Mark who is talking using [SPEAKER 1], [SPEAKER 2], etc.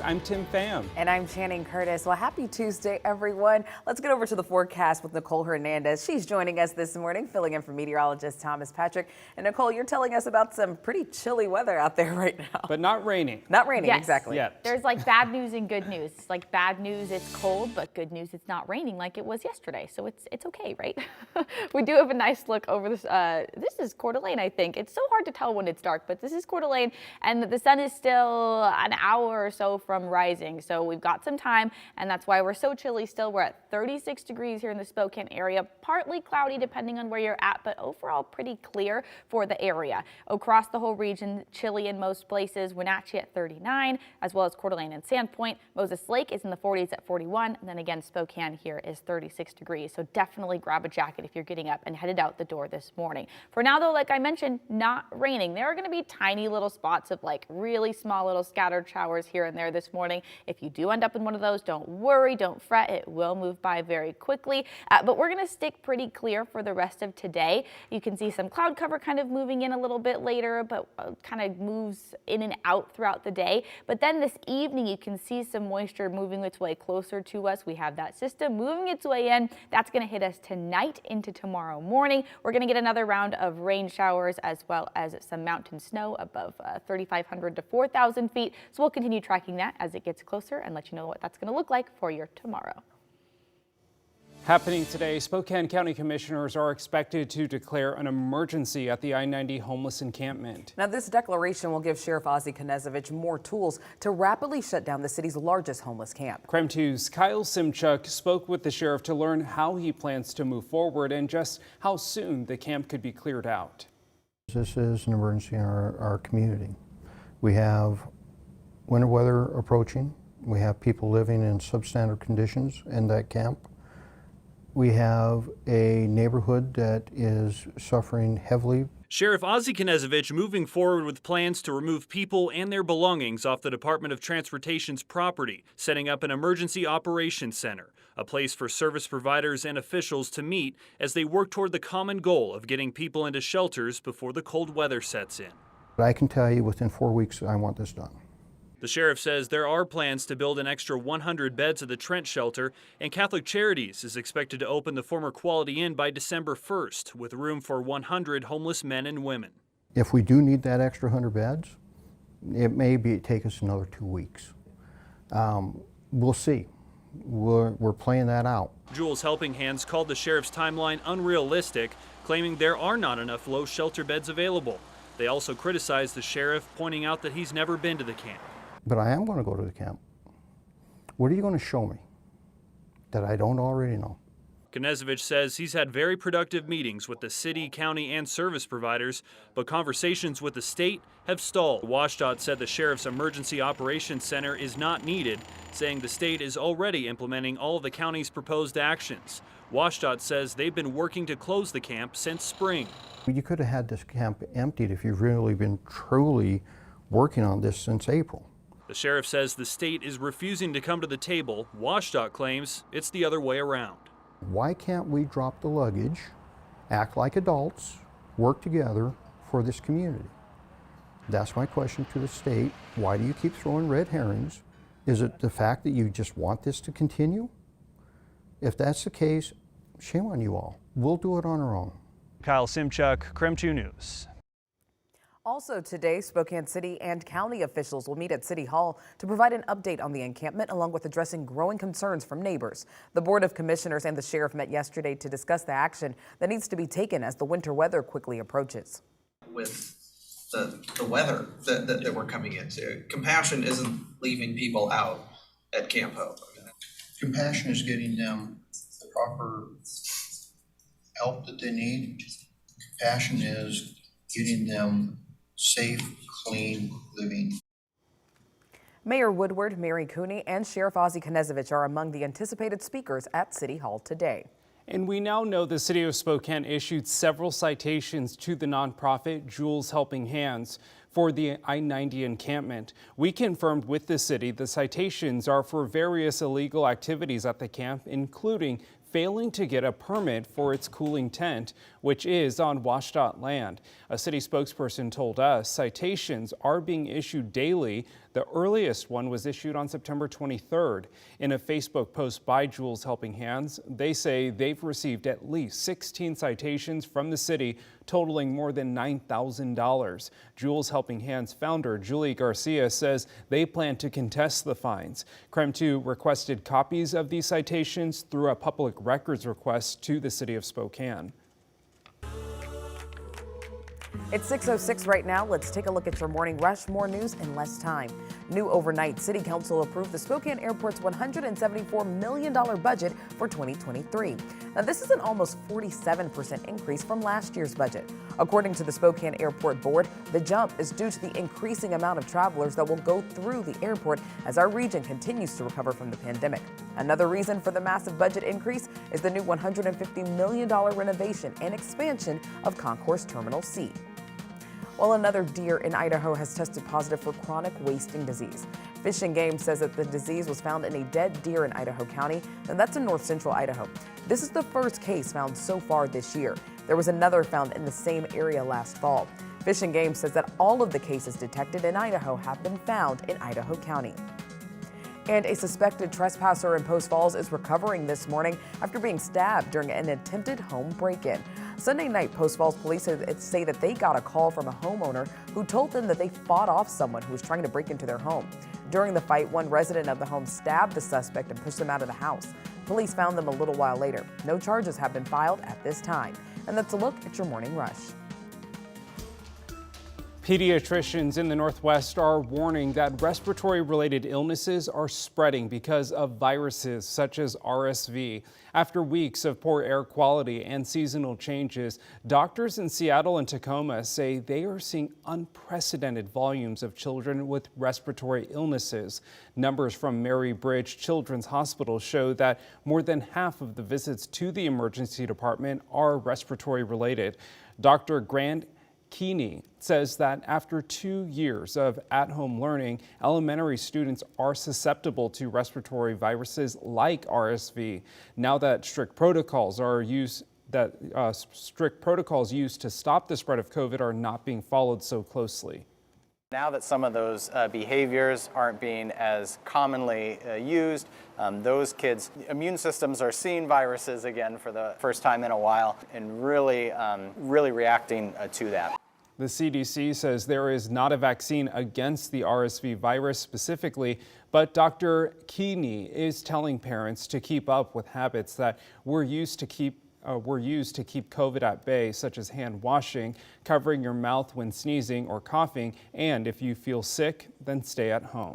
[SPEAKER 1] I'm Tim Pham.
[SPEAKER 2] And I'm Channing Curtis. Well, happy Tuesday, everyone. Let's get over to the forecast with Nicole Hernandez. She's joining us this morning, filling in for meteorologist Thomas Patrick. And Nicole, you're telling us about some pretty chilly weather out there right now.
[SPEAKER 1] But not raining.
[SPEAKER 2] Not raining,
[SPEAKER 3] yes.
[SPEAKER 2] exactly.
[SPEAKER 1] Yet.
[SPEAKER 3] There's like bad news and good news. Like bad news, it's cold, but good news, it's not raining like it was yesterday. So it's okay, right? We do have a nice look over this. This is Coeur d'Alene, I think. It's so hard to tell when it's dark, but this is Coeur d'Alene, and the sun is still an hour or so from rising. So we've got some time, and that's why we're so chilly still. We're at 36 degrees here in the Spokane area, partly cloudy depending on where you're at, but overall pretty clear for the area. Across the whole region, chilly in most places. Wenatchee at 39, as well as Coeur d'Alene and Sandpoint. Moses Lake is in the 40s at 41, and then again Spokane here is 36 degrees. So definitely grab a jacket if you're getting up and headed out the door this morning. For now though, like I mentioned, not raining. There are going to be tiny little spots of like really small little scattered showers here and there this morning. If you do end up in one of those, don't worry, don't fret. It will move by very quickly, but we're going to stick pretty clear for the rest of today. You can see some cloud cover kind of moving in a little bit later, but kind of moves in and out throughout the day. But then this evening, you can see some moisture moving its way closer to us. We have that system moving its way in. That's going to hit us tonight into tomorrow morning. We're going to get another round of rain showers as well as some mountain snow above 3,500 to 4,000 feet. So we'll continue tracking that as it gets closer and let you know what that's going to look like for your tomorrow.
[SPEAKER 1] Happening today, Spokane County Commissioners are expected to declare an emergency at the I-90 homeless encampment.
[SPEAKER 2] Now, this declaration will give Sheriff Ozzie Knezovich more tools to rapidly shut down the city's largest homeless camp.
[SPEAKER 1] KREM 2's Kyle Simchuk spoke with the sheriff to learn how he plans to move forward and just how soon the camp could be cleared out.
[SPEAKER 4] This is an emergency in our community. We have winter weather approaching. We have people living in substandard conditions in that camp. We have a neighborhood that is suffering heavily.
[SPEAKER 5] Sheriff Ozzie Knezovich moving forward with plans to remove people and their belongings off the Department of Transportation's property, setting up an emergency operations center, a place for service providers and officials to meet as they work toward the common goal of getting people into shelters before the cold weather sets in.
[SPEAKER 4] But I can tell you within 4 weeks I want this done.
[SPEAKER 5] The sheriff says there are plans to build an extra 100 beds at the Trent shelter, and Catholic Charities is expected to open the former Quality Inn by December 1st, with room for 100 homeless men and women.
[SPEAKER 4] If we do need that extra 100 beds, it may take us another 2 weeks. We'll see. We're playing that out.
[SPEAKER 5] Jules Helping Hands called the sheriff's timeline unrealistic, claiming there are not enough low shelter beds available. They also criticized the sheriff, pointing out that he's never been to the camp.
[SPEAKER 4] But I am going to go to the camp. What are you going to show me that I don't already know?
[SPEAKER 5] Knezovich says he's had very productive meetings with the city, county, and service providers, but conversations with the state have stalled. WSDOT said the sheriff's emergency operations center is not needed, saying the state is already implementing all of the county's proposed actions. WSDOT says they've been working to close the camp since spring.
[SPEAKER 4] You could have had this camp emptied if you've really been truly working on this since April.
[SPEAKER 5] The sheriff says the state is refusing to come to the table. WSDOT claims it's the other way around.
[SPEAKER 4] Why can't we drop the luggage, act like adults, work together for this community? That's my question to the state. Why do you keep throwing red herrings? Is it the fact that you just want this to continue? If that's the case, shame on you all. We'll do it on our own.
[SPEAKER 5] Kyle Simchuk, KREM 2 News.
[SPEAKER 2] Also today, Spokane City and county officials will meet at City Hall to provide an update on the encampment, along with addressing growing concerns from neighbors. The Board of Commissioners and the sheriff met yesterday to discuss the action that needs to be taken as the winter weather quickly approaches.
[SPEAKER 6] With the weather that we're coming into, Compassion isn't leaving people out at Camp Hope.
[SPEAKER 4] Compassion is getting them the proper help that they need. Compassion is getting them safe, clean living.
[SPEAKER 2] Mayor Woodward, Mary Cooney, and Sheriff Ozzie Knezovich are among the anticipated speakers at City Hall today.
[SPEAKER 1] And we now know the city of Spokane issued several citations to the nonprofit Jules Helping Hands for the I-90 encampment. We confirmed with the city the citations are for various illegal activities at the camp, including failing to get a permit for its cooling tent, which is on WSDOT land. A city spokesperson told us citations are being issued daily. The earliest one was issued on September 23rd. In a Facebook post by Jules Helping Hands, they say they've received at least 16 citations from the city, totaling more than $9,000. Jules Helping Hands founder Julie Garcia says they plan to contest the fines. KREM 2 requested copies of these citations through a public records request to the city of Spokane.
[SPEAKER 2] It's 6:06 right now. Let's take a look at your morning rush. More news in less time. New overnight, City Council approved the Spokane Airport's $174 million budget for 2023. Now, this is an almost 47% increase from last year's budget. According to the Spokane Airport Board, the jump is due to the increasing amount of travelers that will go through the airport as our region continues to recover from the pandemic. Another reason for the massive budget increase is the new $150 million renovation and expansion of Concourse Terminal C. Well, another deer in Idaho has tested positive for chronic wasting disease. Fish and Game says that the disease was found in a dead deer in Idaho County, and that's in north central Idaho. This is the first case found so far this year. There was another found in the same area last fall. Fish and Game says that all of the cases detected in Idaho have been found in Idaho County. And a suspected trespasser in Post Falls is recovering this morning after being stabbed during an attempted home break-in. Sunday night, Post Falls police say that they got a call from a homeowner who told them that they fought off someone who was trying to break into their home. During the fight, one resident of the home stabbed the suspect and pushed him out of the house. Police found them a little while later. No charges have been filed at this time. And that's a look at your morning rush.
[SPEAKER 1] Pediatricians in the Northwest are warning that respiratory-related illnesses are spreading because of viruses such as RSV. After weeks of poor air quality and seasonal changes, doctors in Seattle and Tacoma say they are seeing unprecedented volumes of children with respiratory illnesses. Numbers from Mary Bridge Children's Hospital show that more than half of the visits to the emergency department are respiratory-related. Dr. Grant Keeney says that after 2 years of at-home learning, elementary students are susceptible to respiratory viruses like RSV. Now that strict protocols used to stop the spread of COVID are not being followed so closely.
[SPEAKER 7] Now that some of those behaviors aren't being as commonly used, those kids' immune systems are seeing viruses again for the first time in a while and really reacting to that.
[SPEAKER 1] The CDC says there is not a vaccine against the RSV virus specifically, but Dr. Keeney is telling parents to keep up with habits that were used to keep COVID at bay, such as hand washing, covering your mouth when sneezing or coughing, and if you feel sick, then stay at home.